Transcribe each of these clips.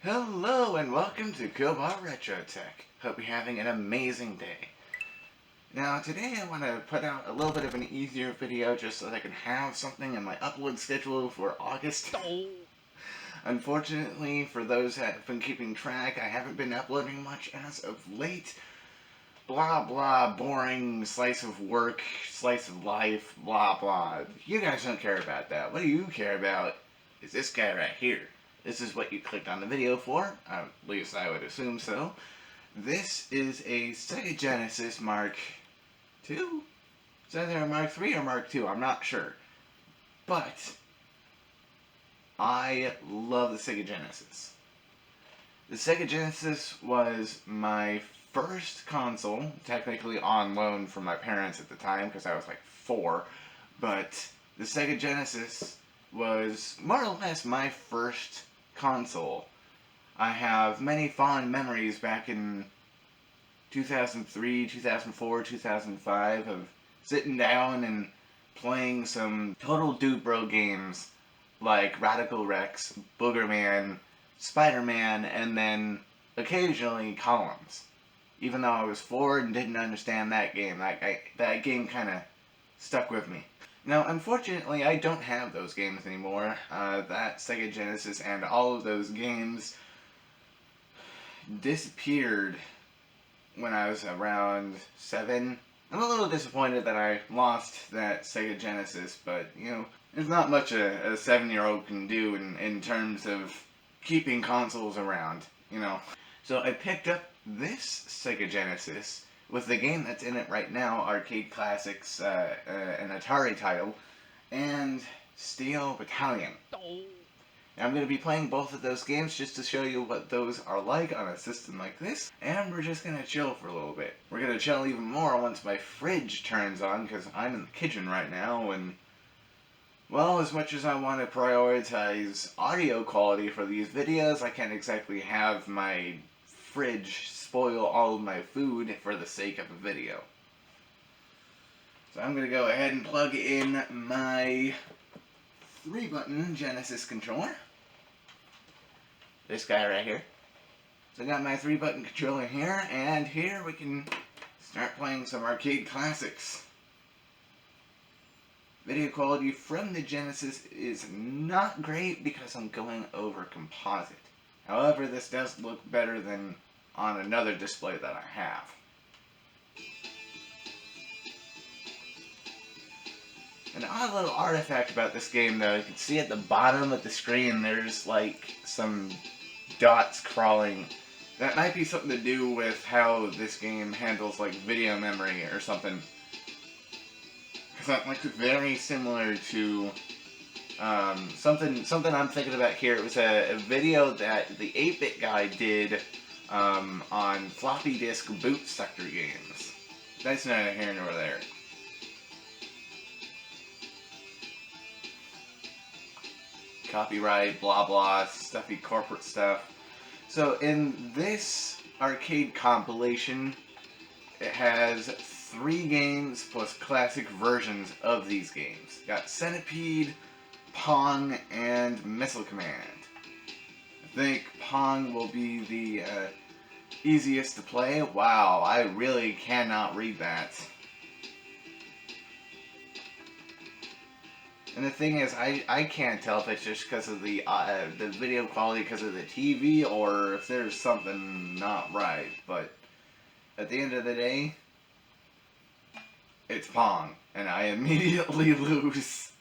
Hello and welcome to Killbot Retro Tech. Hope you're having an amazing day. Now today I want to put out a little bit of an easier video just so that I can have something in my upload schedule for August. Unfortunately, for those that have been keeping track, I haven't been uploading much as of late. Blah blah, boring, slice of work, slice of life, blah blah. You guys don't care about that. What do you care about is this guy right here. This is what you clicked on the video for, at least I would assume so. This is a Sega Genesis Mark II? Is that either a Mark III or Mark II? I'm not sure. But I love the Sega Genesis. The Sega Genesis was my first console, technically on loan from my parents at the time because I was like 4, but the Sega Genesis was more or less my first console. I have many fond memories back in 2003, 2004, 2005 of sitting down and playing some total dude-bro games like Radical Rex, Boogerman, Spider-Man, and then occasionally Talons. Even though I was 4 and didn't understand that game, that game kind of stuck with me. Now, unfortunately, I don't have those games anymore. That Sega Genesis and all of those games disappeared when I was around 7. I'm a little disappointed that I lost that Sega Genesis, but, you know, there's not much a 7-year-old can do in terms of keeping consoles around, you know. So I picked up this Sega Genesis with the game that's in it right now, Arcade Classics, an Atari title, and Steel Battalion. Now, I'm going to be playing both of those games just to show you what those are like on a system like this, and we're just going to chill for a little bit. We're going to chill even more once my fridge turns on, because I'm in the kitchen right now, and, well, as much as I want to prioritize audio quality for these videos, I can't exactly have my fridge spoil all of my food for the sake of a video. So I'm going to go ahead and plug in my 3-button Genesis controller. This guy right here. So I got my 3-button controller here, and here we can start playing some arcade classics. Video quality from the Genesis is not great because I'm going over composite. However, this does look better than on another display that I have. An odd little artifact about this game, though, you can see at the bottom of the screen there's like some dots crawling. That might be something to do with how this game handles like video memory or something. Because that looks very similar to something I'm thinking about here. It was a video that the 8-bit guy did on floppy disk boot sector games. That's neither here nor there. Copyright, blah blah, stuffy corporate stuff. So in this arcade compilation, it has 3 games plus classic versions of these games. Got Centipede, Pong, and Missile Command. I think Pong will be the easiest to play. Wow, I really cannot read that. And the thing is, I can't tell if it's just because of the video quality because of the TV or if there's something not right. But at the end of the day, it's Pong, and I immediately lose.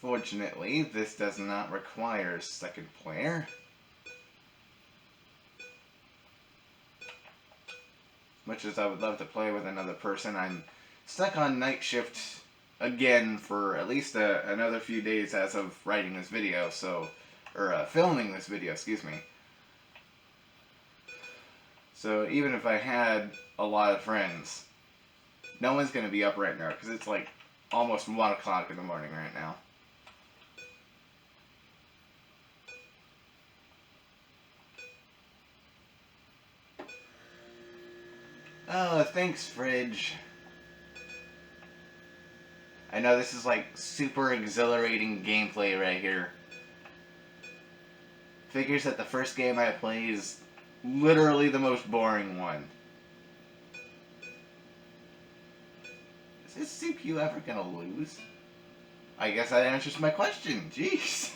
Fortunately, this does not require a second player. Much as I would love to play with another person, I'm stuck on night shift again for at least another few days as of writing this video, or filming this video, excuse me. So even if I had a lot of friends, no one's going to be up right now because it's like almost 1 o'clock in the morning right now. Oh, thanks, fridge. I know this is like super exhilarating gameplay right here. Figures that the first game I play is literally the most boring one. Is this CPU ever gonna lose? I guess that answers my question. Jeez.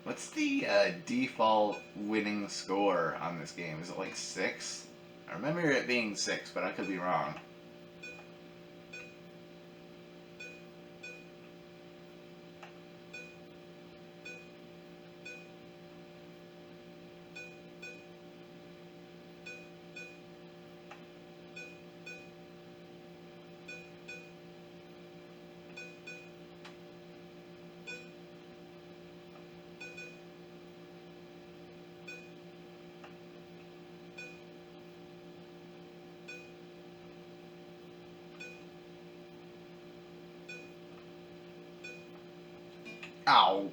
What's the default winning score on this game? Is it like 6? I remember it being 6, but I could be wrong. Ow.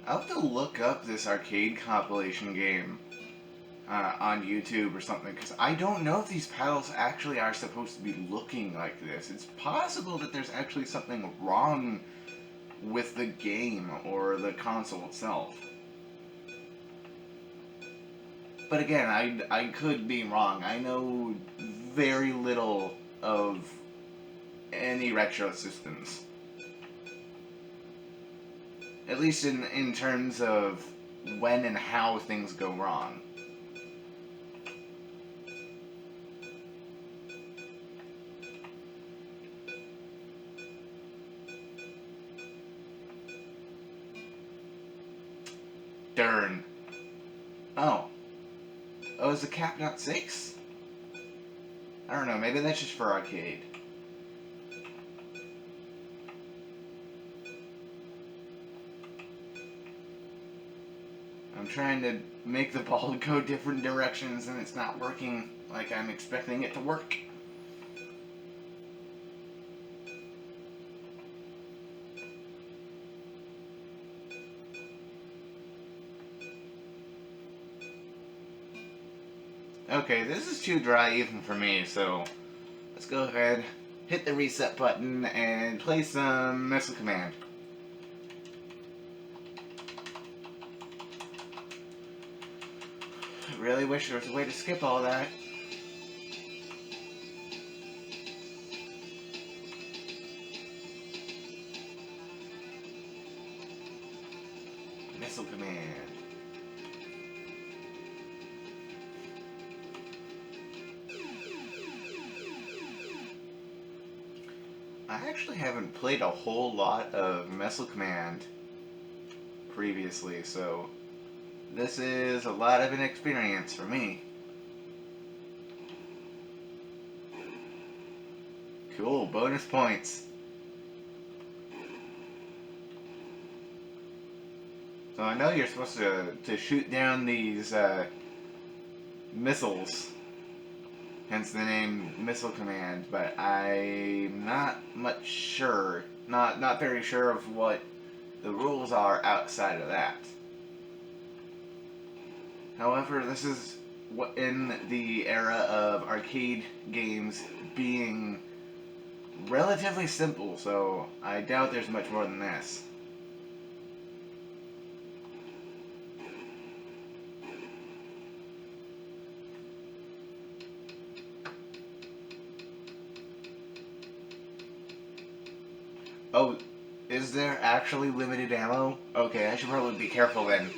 I'll have to look up this arcade compilation game on YouTube or something, because I don't know if these paddles actually are supposed to be looking like this. It's possible that there's actually something wrong with the game or the console itself. But again, I could be wrong. I know very little of any retro systems. At least in terms of when and how things go wrong. Darn. Oh. Oh, is the cap not 6? I don't know, maybe that's just for arcade. I'm trying to make the ball go different directions and it's not working like I'm expecting it to work. Okay, this is too dry even for me, so let's go ahead, hit the reset button, and play some Missile Command. I really wish there was a way to skip all that. Missile Command. I actually haven't played a whole lot of Missile Command previously, so this is a lot of an experience for me. Cool, bonus points. So I know you're supposed to shoot down these missiles, hence the name Missile Command, but I'm not much sure, not very sure of what the rules are outside of that. However, this is what in the era of arcade games being relatively simple, so I doubt there's much more than this. Oh, is there actually limited ammo? Okay, I should probably be careful then.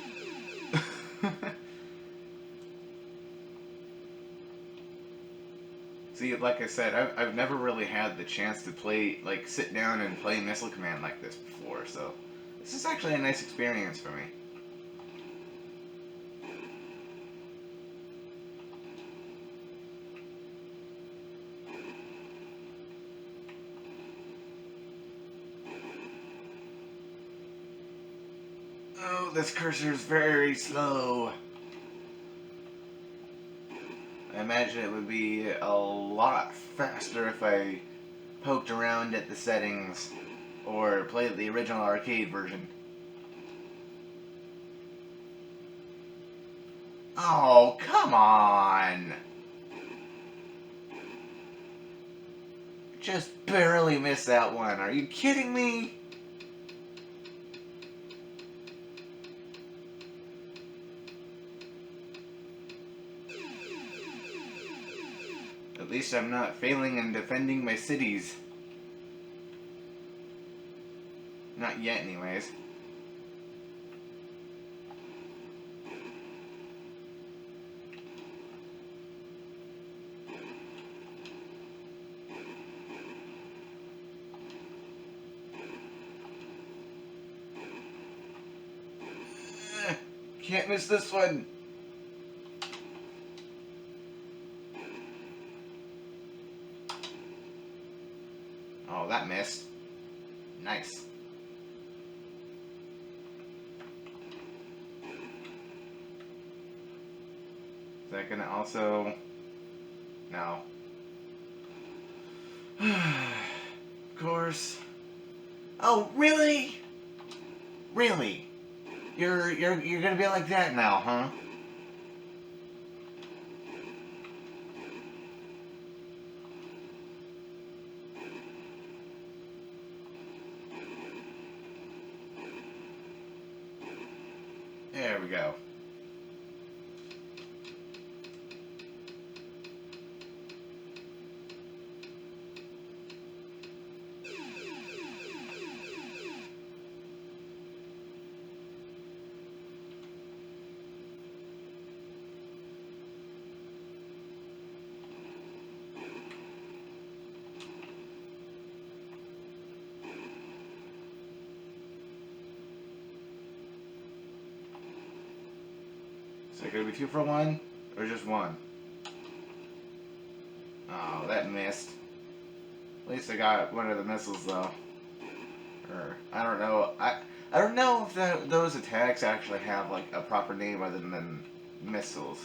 See, like I said, I've never really had the chance to play, like, sit down and play Missile Command like this before, so this is actually a nice experience for me. Oh, this cursor is very slow. I imagine it would be a lot faster if I poked around at the settings or played the original arcade version. Oh, come on! Just barely missed that one. Are you kidding me? At least I'm not failing in defending my cities. Not yet, anyways. Can't miss this one. Oh, that missed. Nice. Is that gonna also... No. Of course. Oh, really? Really? You're gonna be like that now, huh? There we go. Is it gonna be 2 for 1? Or just 1? Oh, that missed. At least I got one of the missiles, though. Or, I don't know. I don't know if those attacks actually have, like, a proper name other than missiles.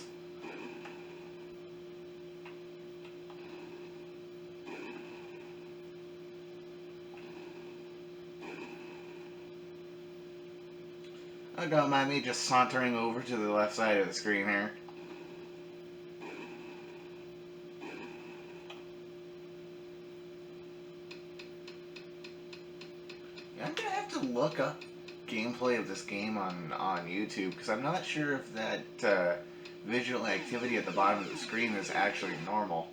Oh, don't mind me just sauntering over to the left side of the screen here. I'm gonna have to look up gameplay of this game on YouTube, because I'm not sure if that visual activity at the bottom of the screen is actually normal.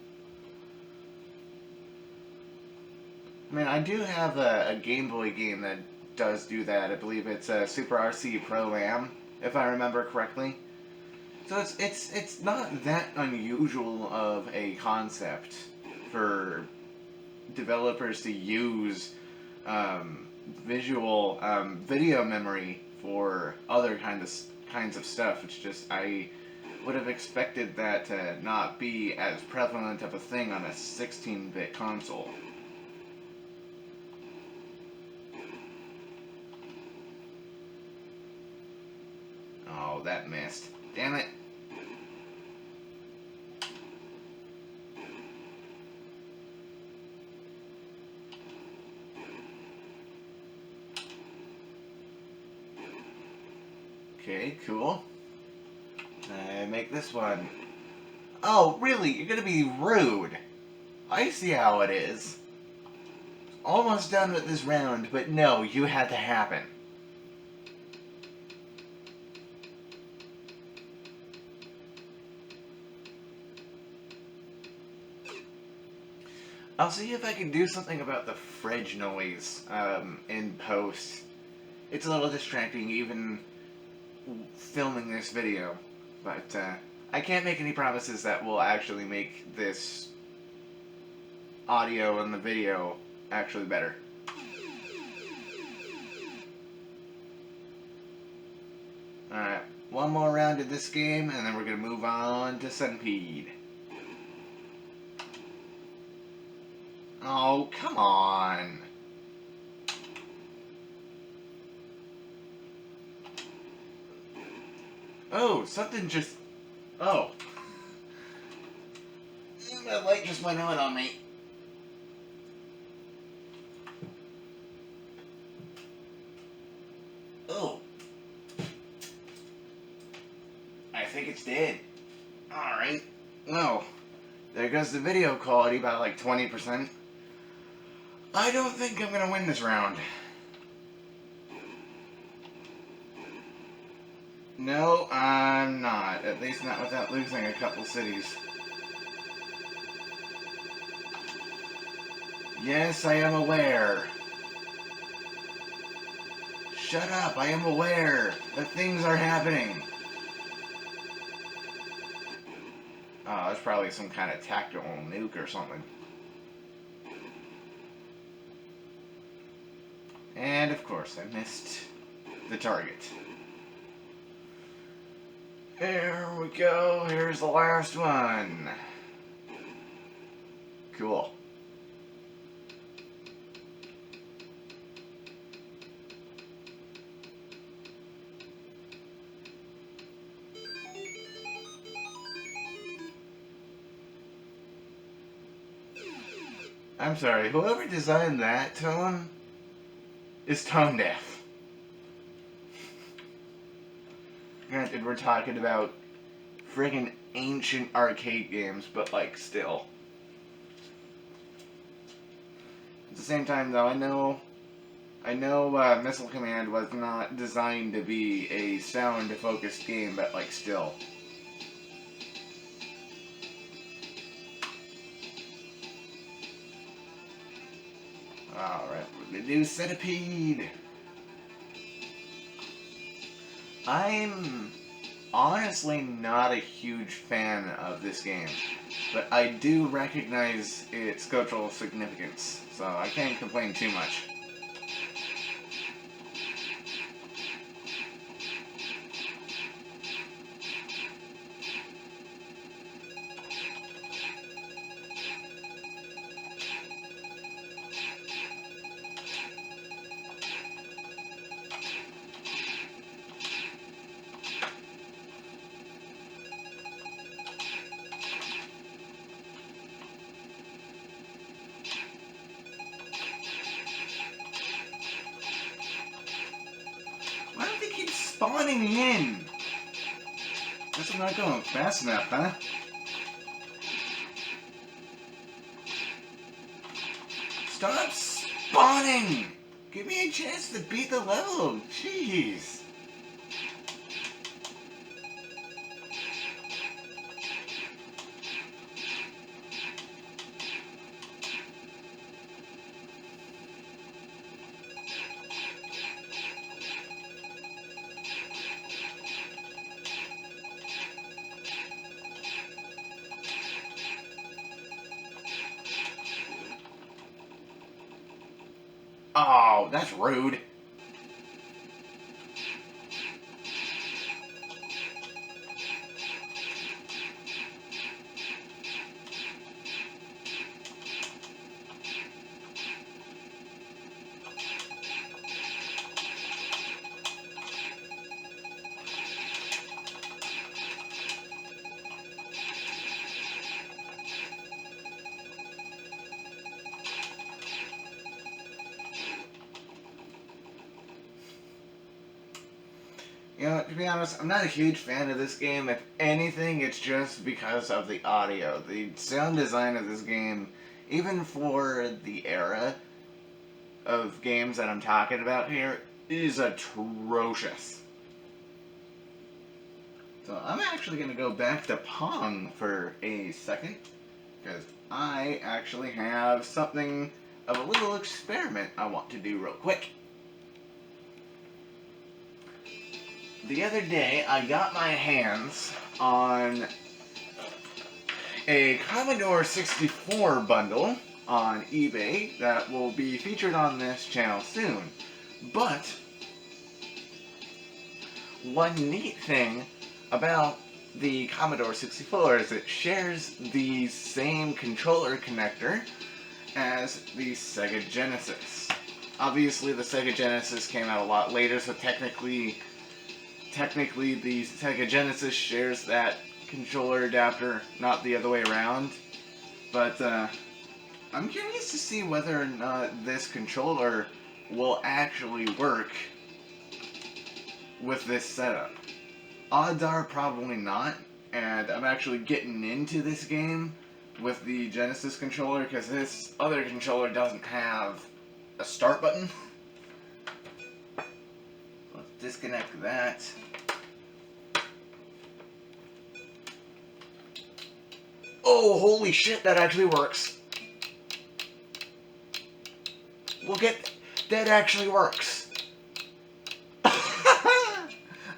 I mean, I do have a Game Boy game that does do that. I believe it's Super RC Pro-Am, if I remember correctly. So it's not that unusual of a concept for developers to use visual video memory for other kinds of stuff. It's just I would have expected that to not be as prevalent of a thing on a 16-bit console. Oh, that missed. Damn it. Okay, cool. I make this one. Oh, really? You're gonna be rude. I see how it is. Almost done with this round, but no, you had to happen. I'll see if I can do something about the fridge noise in post. It's a little distracting even filming this video, but I can't make any promises that will actually make this audio and the video actually better. Alright, one more round of this game, and then we're going to move on to Centipede. Oh, come on. Oh, something just... Oh. That light just went on me. Oh. I think it's dead. Alright. Well, there goes the video quality by like 20%. I don't think I'm gonna win this round. No, I'm not. At least not without losing a couple cities. Yes, I am aware. Shut up, I am aware that things are happening. Oh, that's probably some kind of tactical nuke or something. And of course, I missed the target. Here we go, here's the last one. Cool. I'm sorry, whoever designed that tone is tone deaf. Granted, we're talking about friggin' ancient arcade games, but like still. At the same time though, I know Missile Command was not designed to be a sound-focused game, but like still. Alright, we're gonna do Centipede. I'm honestly not a huge fan of this game, but I do recognize its cultural significance, so I can't complain too much. Why don't they keep spawning me in? Guess I'm not going fast enough, huh? Stop spawning! Give me a chance to beat the level! Jeez! Oh, that's rude. You know, to be honest, I'm not a huge fan of this game. If anything, it's just because of the audio. The sound design of this game, even for the era of games that I'm talking about here, is atrocious. So I'm actually going to go back to Pong for a second, because I actually have something of a little experiment I want to do real quick. The other day, I got my hands on a Commodore 64 bundle on eBay that will be featured on this channel soon. But one neat thing about the Commodore 64 is it shares the same controller connector as the Sega Genesis. Obviously, the Sega Genesis came out a lot later, so technically the Sega Genesis shares that controller adapter, not the other way around. But I'm curious to see whether or not this controller will actually work with this setup. Odds are probably not, and I'm actually getting into this game with the Genesis controller because this other controller doesn't have a start button. Let's disconnect that. Oh, holy shit, that actually works. Look at that, actually works.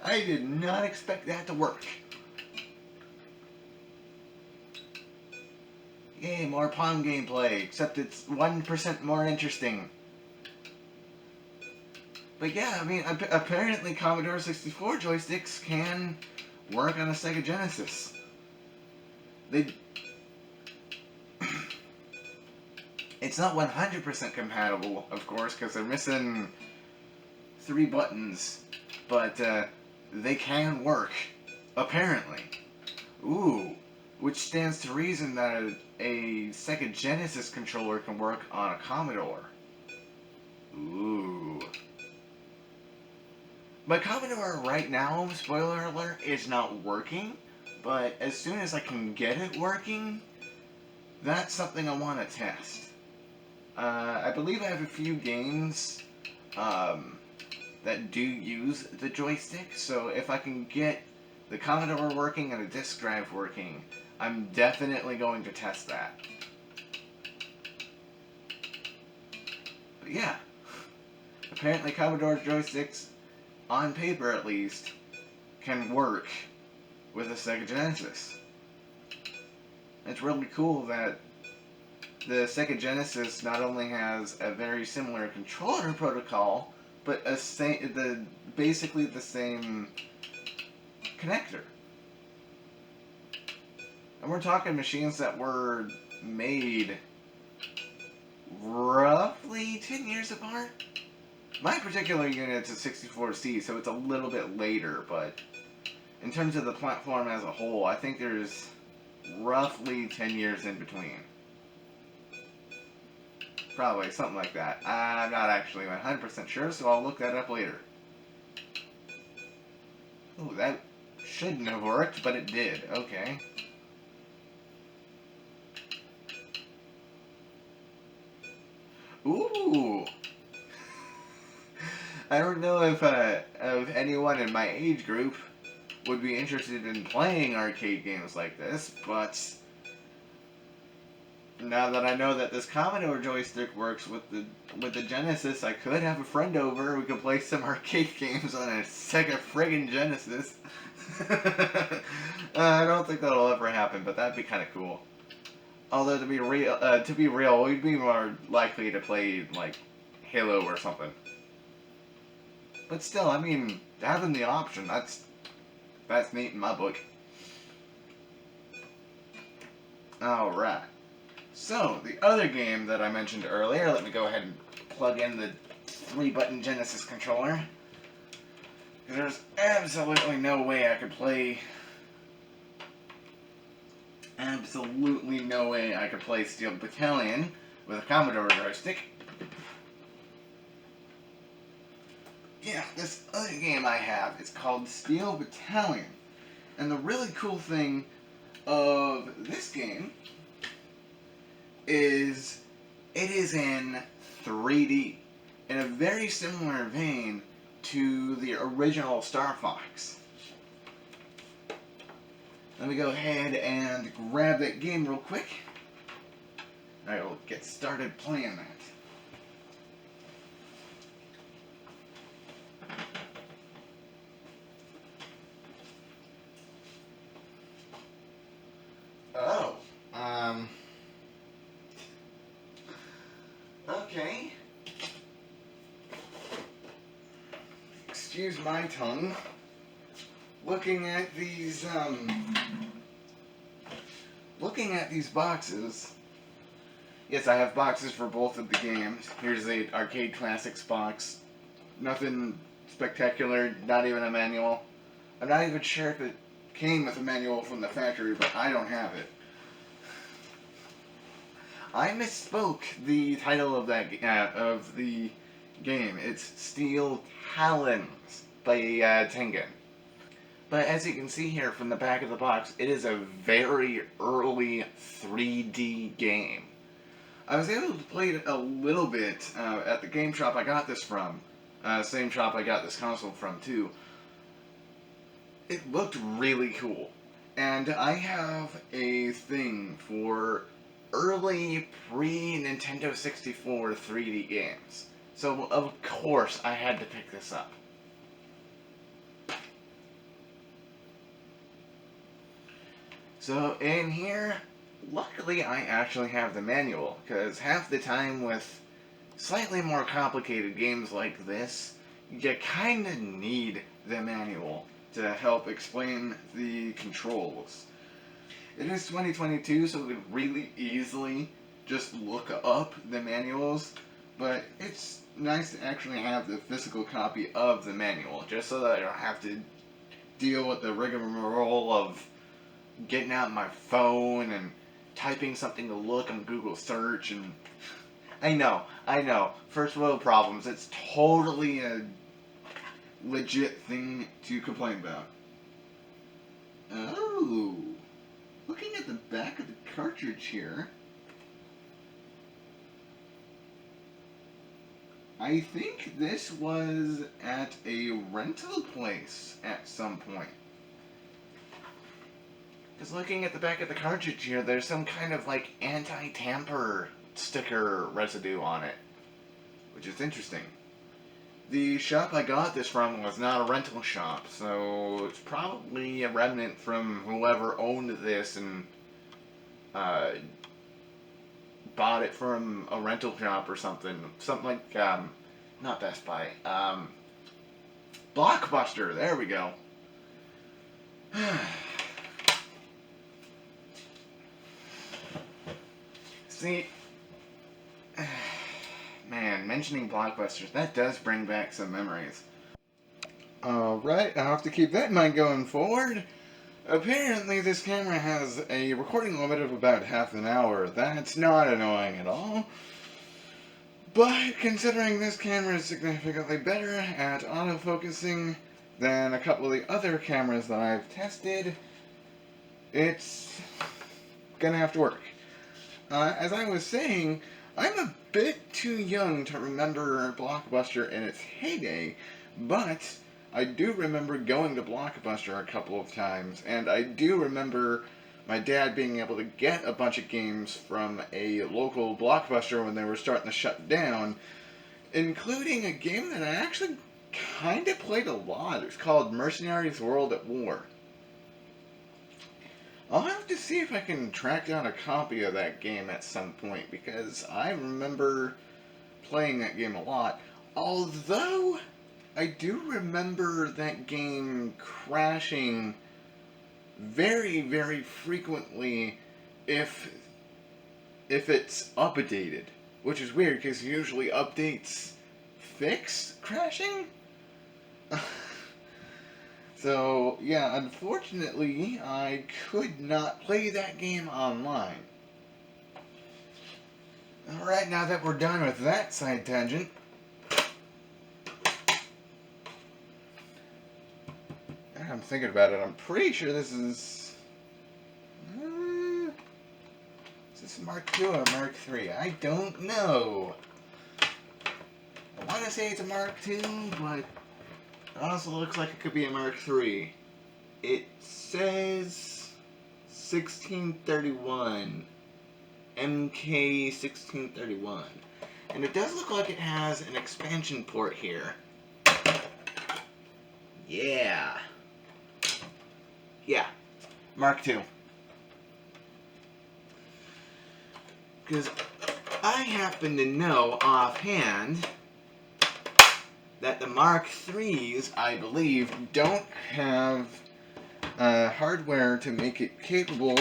I did not expect that to work. Yay, more Pong gameplay, except it's 1% more interesting. But yeah, I mean, apparently Commodore 64 joysticks can work on a Sega Genesis. It's not 100% compatible, of course, because they're missing 3 buttons, but they can work, apparently. Ooh, which stands to reason that a Sega Genesis controller can work on a Commodore. Ooh. My Commodore right now, spoiler alert, is not working, but as soon as I can get it working, that's something I want to test. I believe I have a few games that do use the joystick, so if I can get the Commodore working and a disk drive working, I'm definitely going to test that. But yeah, apparently Commodore joysticks, on paper at least, can work with a Sega Genesis. It's really cool that the Sega Genesis not only has a very similar controller protocol, but basically the same connector. And we're talking machines that were made roughly 10 years apart. My particular unit's a 64C, so it's a little bit later, but in terms of the platform as a whole, I think there's roughly 10 years in between. Probably, something like that. I'm not actually 100% sure, so I'll look that up later. Ooh, that shouldn't have worked, but it did. Okay. Ooh! I don't know if anyone in my age group would be interested in playing arcade games like this, but now that I know that this Commodore joystick works with the Genesis, I could have a friend over. We could play some arcade games on a Sega friggin' Genesis. I don't think that'll ever happen, but that'd be kind of cool. Although to be real, we'd be more likely to play like Halo or something. But still, I mean, having the option, that's neat in my book. Alright. So, the other game that I mentioned earlier, let me go ahead and plug in the 3-button Genesis controller. There's absolutely no way I could play... Absolutely no way I could play Steel Battalion with a Commodore joystick. Yeah, this other game I have is called Steel Battalion. And the really cool thing of this game is it is in 3D, in a very similar vein to the original Star Fox. Let me go ahead and grab that game real quick. I will get started playing that. Oh, Okay. Excuse my tongue. Looking at these boxes. Yes, I have boxes for both of the games. Here's the Arcade Classics box. Nothing spectacular, not even a manual. I'm not even sure if it came with a manual from the factory, but I don't have it. I misspoke the title of the game. It's Steel Talons by Tengen. But as you can see here from the back of the box, it is a very early 3D game. I was able to play it a little bit at the game shop I got this from. Same shop I got this console from, too. It looked really cool. And I have a thing for early pre-Nintendo 64 3D games. So, of course, I had to pick this up. So, in here, luckily I actually have the manual, because half the time with slightly more complicated games like this, you kinda need the manual to help explain the controls. It is 2022, so we could really easily just look up the manuals, but it's nice to actually have the physical copy of the manual, just so that I don't have to deal with the rigmarole of getting out my phone and typing something to look on Google search. And I know, first world problems. It's totally a legit thing to complain about. Oh, looking at the back of the cartridge here, I think this was at a rental place at some point. Because looking at the back of the cartridge here, there's some kind of like anti-tamper sticker residue on it, which is interesting. The shop I got this from was not a rental shop, so it's probably a remnant from whoever owned this and bought it from a rental shop or something. Something like, not Best Buy, Blockbuster, there we go. See, man, mentioning Blockbusters, that does bring back some memories. Alright, I'll have to keep that in mind going forward. Apparently this camera has a recording limit of about half an hour. That's not annoying at all. But considering this camera is significantly better at autofocusing than a couple of the other cameras that I've tested, it's gonna have to work. As I was saying, I'm a bit too young to remember Blockbuster in its heyday, but I do remember going to Blockbuster a couple of times, and I do remember my dad being able to get a bunch of games from a local Blockbuster when they were starting to shut down, including a game that I actually kind of played a lot. It's called Mercenaries World at War. I'll have to see if I can track down a copy of that game at some point, because I remember playing that game a lot. Although, I do remember that game crashing very, very frequently if it's updated. Which is weird, because usually updates fix crashing? So, yeah, unfortunately, I could not play that game online. Alright, now that we're done with that side tangent, I'm thinking about it, I'm pretty sure this is this Mark II or Mark III? I don't know. I want to say it's a Mark II, but it also looks like it could be a Mark III. It says 1631. MK 1631. And it does look like it has an expansion port here. Yeah. Yeah. Mark II. Because I happen to know offhand that the Mark IIIs, I believe, don't have hardware to make it capable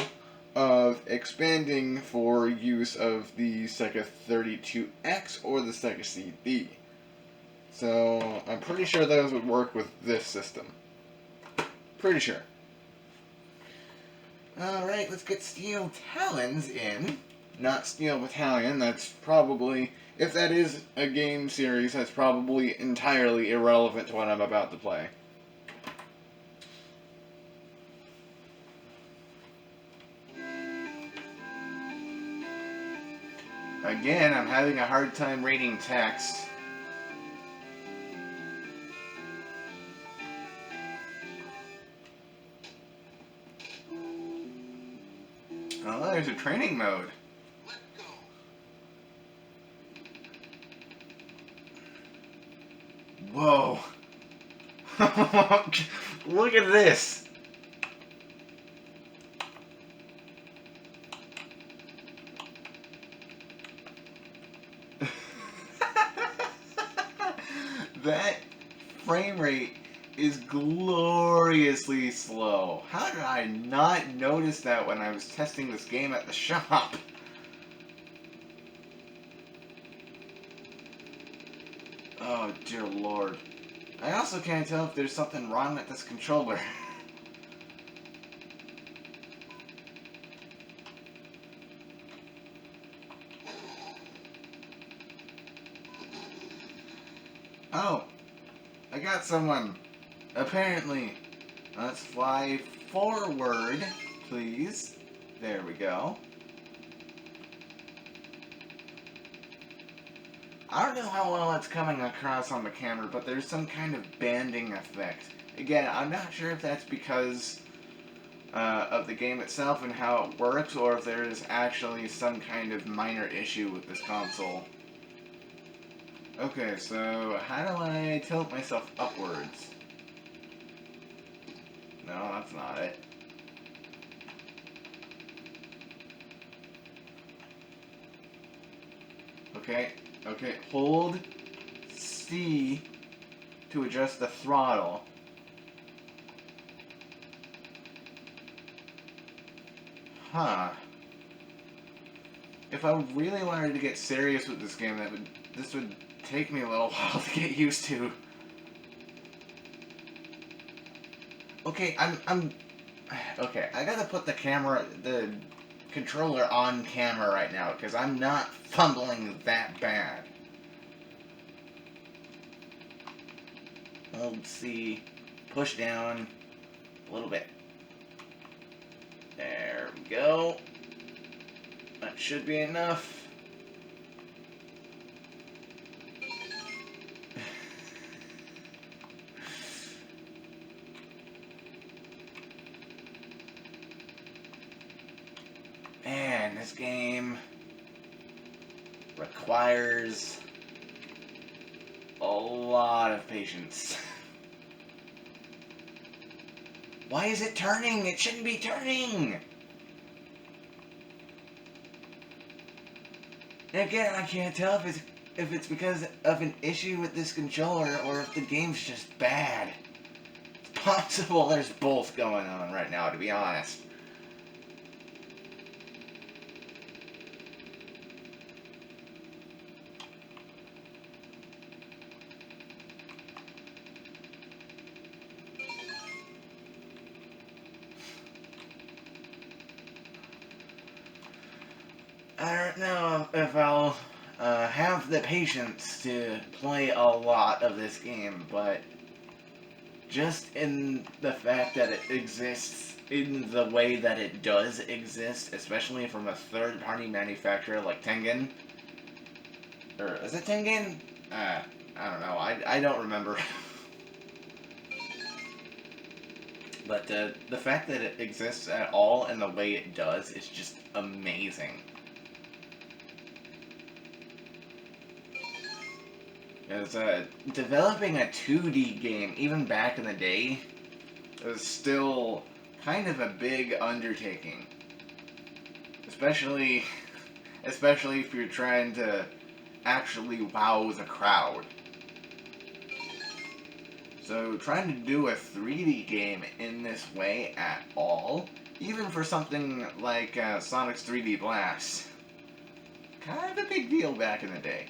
of expanding for use of the Sega 32X or the Sega CD. So I'm pretty sure those would work with this system. Pretty sure. Alright, let's get Steel Talons in. Not Steel Battalion, that's probably, if that is a game series, that's probably entirely irrelevant to what I'm about to play. Again, I'm having a hard time reading text. Oh, there's a training mode. Whoa. Look at this. That frame rate is gloriously slow. How did I not notice that when I was testing this game at the shop? Oh, dear lord. I also can't tell if there's something wrong with this controller. Oh, I got someone. Apparently. Let's fly forward, please. There we go. I don't know how well it's coming across on the camera, but there's some kind of banding effect. Again, I'm not sure if that's because of the game itself and how it works, or if there is actually some kind of minor issue with this console. Okay, so how do I tilt myself upwards? No, that's not it. Okay, hold C to adjust the throttle. Huh. If I really wanted to get serious with this game, this would take me a little while to get used to. Okay, okay, I gotta put the controller on camera right now, because I'm not fumbling that bad. Hold C, push down a little bit. There we go. That should be enough. Man, this game requires a lot of patience. Why is it turning? It shouldn't be turning! And again, I can't tell if it's because of an issue with this controller or if the game's just bad. It's possible there's both going on right now, to be honest. I don't know if I'll have the patience to play a lot of this game, but just in the fact that it exists in the way that it does exist, especially from a third-party manufacturer like Tengen, or is it Tengen? I don't know, I don't remember. But the fact that it exists at all in the way it does is just amazing. Because developing a 2D game, even back in the day, was still kind of a big undertaking. Especially especially if you're trying to actually wow the crowd. So trying to do a 3D game in this way at all, even for something like Sonic's 3D Blast, kind of a big deal back in the day.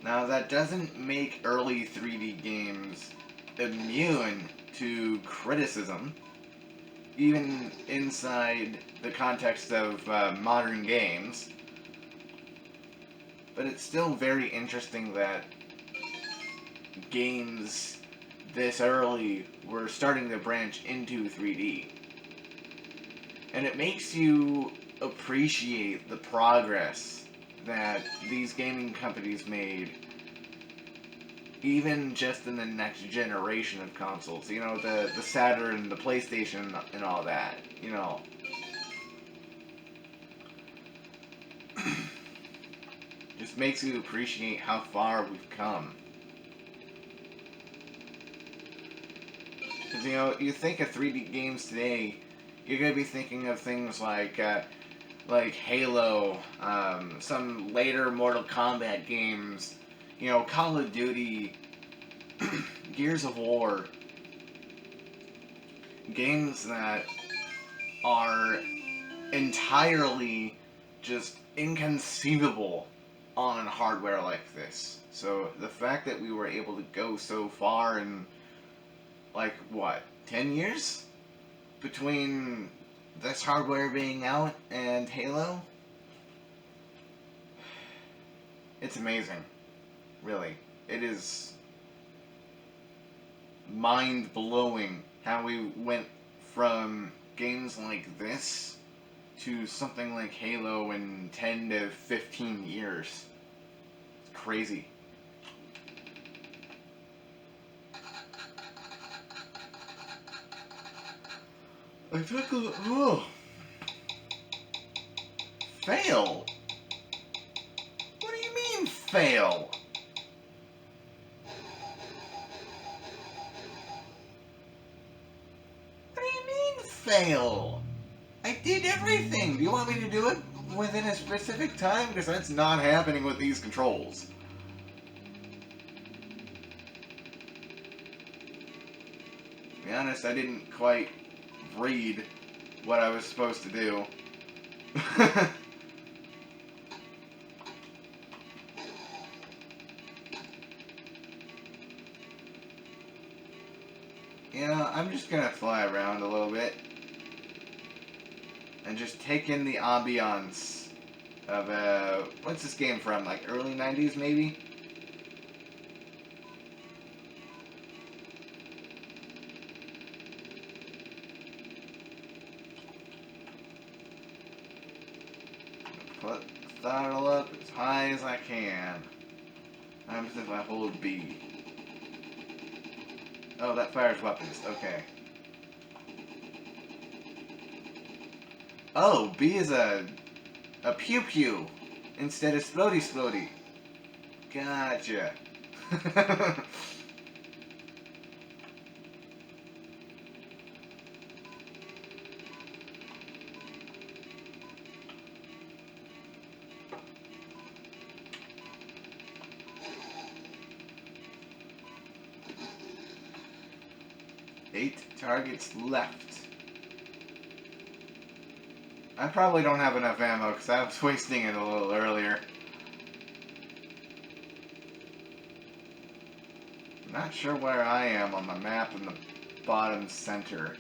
Now that doesn't make early 3D games immune to criticism, even inside the context of modern games. But it's still very interesting that games this early were starting to branch into 3D. And it makes you appreciate the progress that these gaming companies made, even just in the next generation of consoles. You know, the Saturn, the PlayStation, and all that. You know. Just makes you appreciate how far we've come. Because, you know, you think of 3D games today, you're going to be thinking of things like Halo, some later Mortal Kombat games, you know, Call of Duty, Gears of War. Games that are entirely just inconceivable on hardware like this. So the fact that we were able to go so far in, like, what, 10 years? Between this hardware being out and Halo? It's amazing. Really. It is mind-blowing how we went from games like this to something like Halo in 10 to 15 years. It's crazy. I took a look. Oh. Fail? What do you mean, fail? What do you mean, fail? I did everything. Do you want me to do it within a specific time? Because that's not happening with these controls. To be honest, I didn't quite read what I was supposed to do. You know, I'm just gonna fly around a little bit and just take in the ambiance of, what's this game from? Like early 90s, maybe? Put the throttle up as high as I can. What happens if I hold B? Oh, that fires weapons. Okay. Oh, B is a pew-pew instead of splody-splody. Gotcha. Eight targets left. I probably don't have enough ammo because I was wasting it a little earlier. Not sure where I am on the map in the bottom center.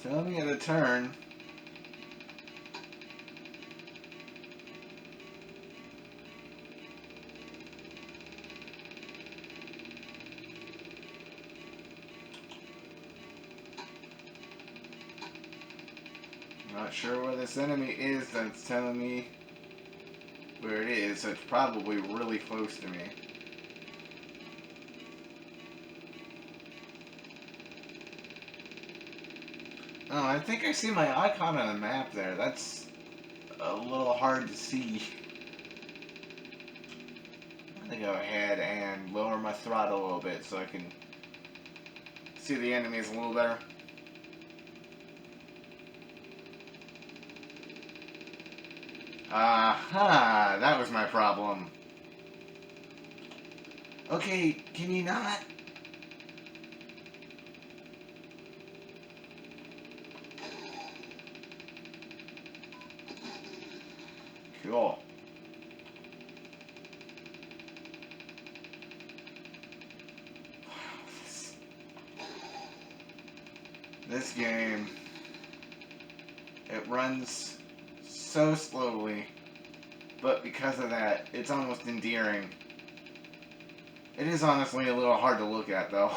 Tell me at a turn. Not sure where this enemy is that's telling me where it is, so it's probably really close to me. Oh, I think I see my icon on the map there. That's a little hard to see. I'm gonna go ahead and lower my throttle a little bit so I can see the enemies a little better. Aha! That was my problem. Okay, can you not? Cool. This game, it runs so slowly, but because of that, it's almost endearing. It is honestly a little hard to look at, though.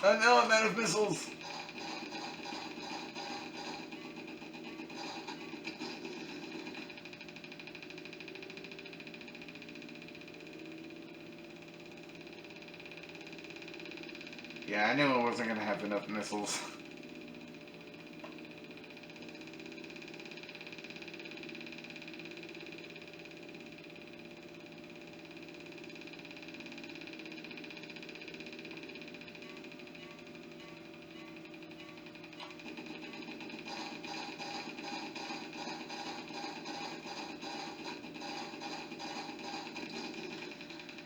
Oh no, I'm out of missiles! Yeah, I knew I wasn't gonna have enough missiles.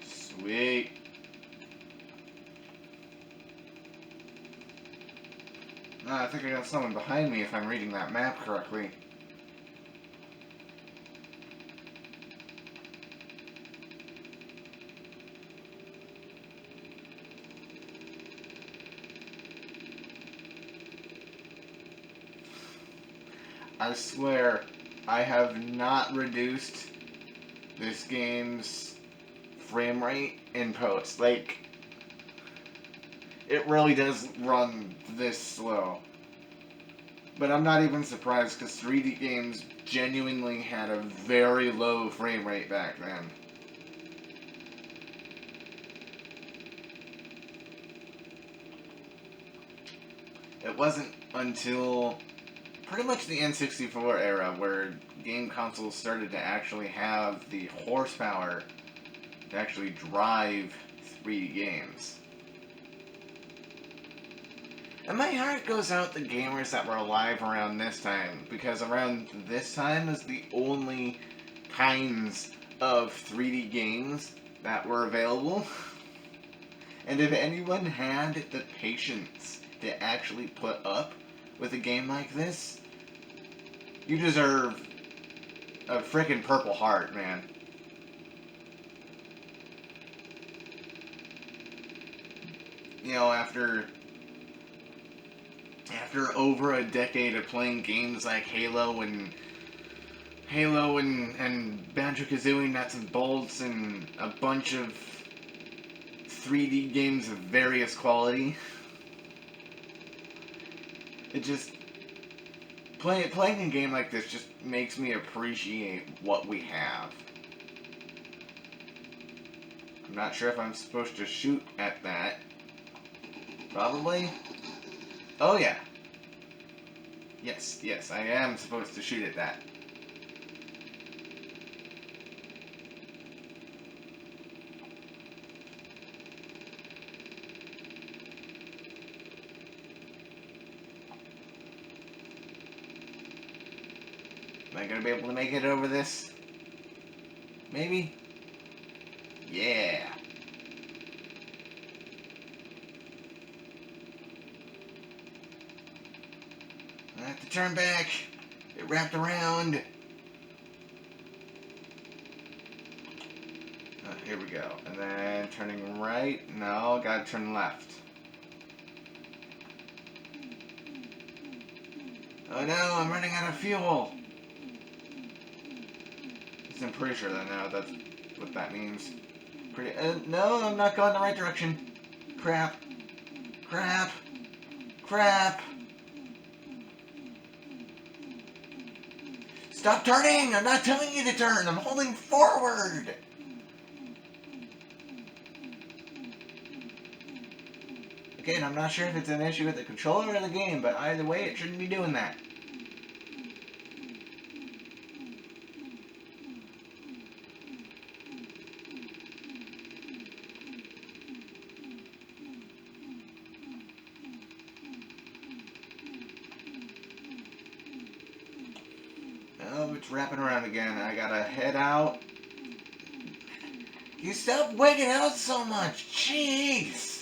Sweet. I think I got someone behind me if I'm reading that map correctly. I swear, I have not reduced this game's frame rate in post. Like, it really does run this slow. But I'm not even surprised because 3D games genuinely had a very low frame rate back then. It wasn't until pretty much the N64 era where game consoles started to actually have the horsepower to actually drive 3D games. And my heart goes out to gamers that were alive around this time, because around this time is the only kinds of 3D games that were available. And if anyone had the patience to actually put up with a game like this, you deserve a frickin' Purple Heart, man. You know, after over a decade of playing games like Halo and Banjo-Kazooie Nuts and Bolts and a bunch of 3D games of various quality, it just playing a game like this just makes me appreciate what we have. I'm not sure if I'm supposed to shoot at that. Probably. Oh yeah. Yes, I am supposed to shoot at that. Am I gonna be able to make it over this? Maybe? Yeah. I have to turn back. It wrapped around. Here we go. And then turning right. No, gotta turn left. Oh no, I'm running out of fuel. I'm pretty sure that now that's what that means. No, I'm not going the right direction. Crap. Crap. Crap. Stop turning! I'm not telling you to turn! I'm holding forward! Again, I'm not sure if it's an issue with the controller or the game, but either way, it shouldn't be doing that. Oh, it's wrapping around again. I gotta head out. You stop wigging out so much! Jeez!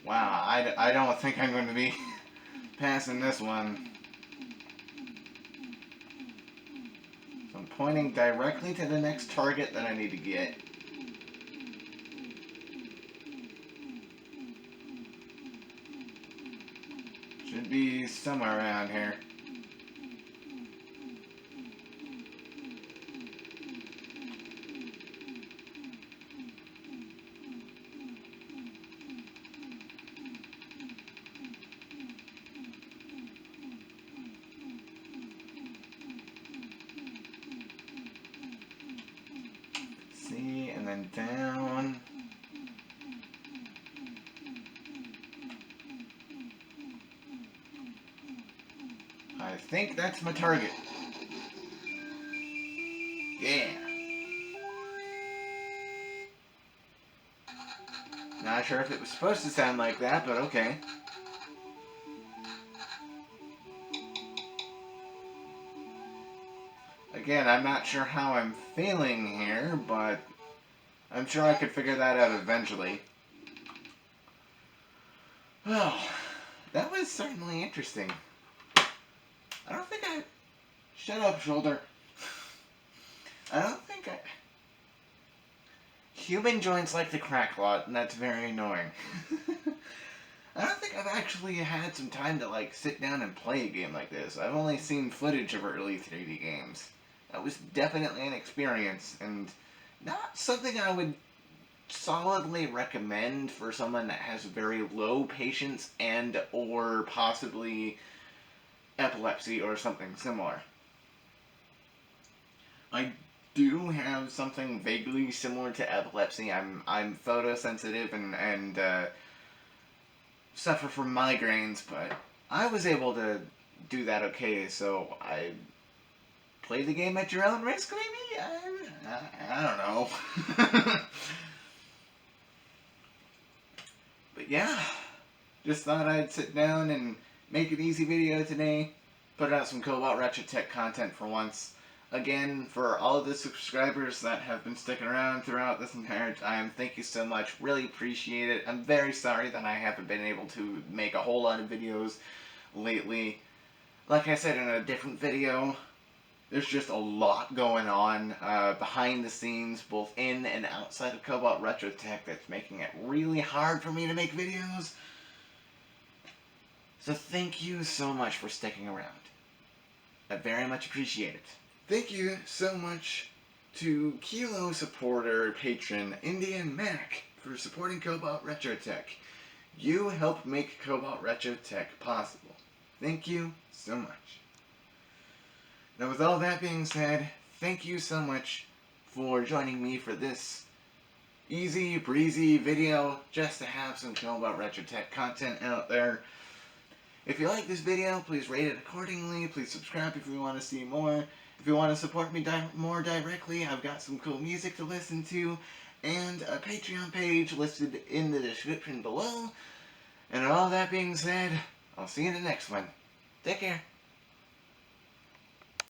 Wow, I don't think I'm going to be passing this one. So I'm pointing directly to the next target that I need to get. Should be somewhere around here. See, and then down. I think that's my target. Yeah. Not sure if it was supposed to sound like that, but okay. Again, I'm not sure how I'm feeling here, but I'm sure I could figure that out eventually. Well, that was certainly interesting. I don't think I... Shut up, shoulder. I don't think I... Human joints like to crack a lot, and that's very annoying. I don't think I've actually had some time to, like, sit down and play a game like this. I've only seen footage of early 3D games. That was definitely an experience, and not something I would solidly recommend for someone that has very low patience and or possibly epilepsy or something similar. I do have something vaguely similar to epilepsy. I'm photosensitive and suffer from migraines, but I was able to do that okay, so I play the game at your own risk, maybe? I don't know. But yeah, just thought I'd sit down and make an easy video today, put out some Cobalt Retro Tech content for once. Again, for all of the subscribers that have been sticking around throughout this entire time, thank you so much. Really appreciate it. I'm very sorry that I haven't been able to make a whole lot of videos lately. Like I said in a different video, there's just a lot going on behind the scenes, both in and outside of Cobalt Retro Tech, that's making it really hard for me to make videos. So thank you so much for sticking around. I very much appreciate it. Thank you so much to Kilo supporter patron Indian Mac for supporting Cobalt Retro Tech. You help make Cobalt Retro Tech possible. Thank you so much. Now with all that being said, thank you so much for joining me for this easy breezy video just to have some Cobalt Retro Tech content out there. If you like this video, please rate it accordingly. Please subscribe if you want to see more. If you want to support me more directly, I've got some cool music to listen to and a Patreon page listed in the description below. And all that being said, I'll see you in the next one. Take care.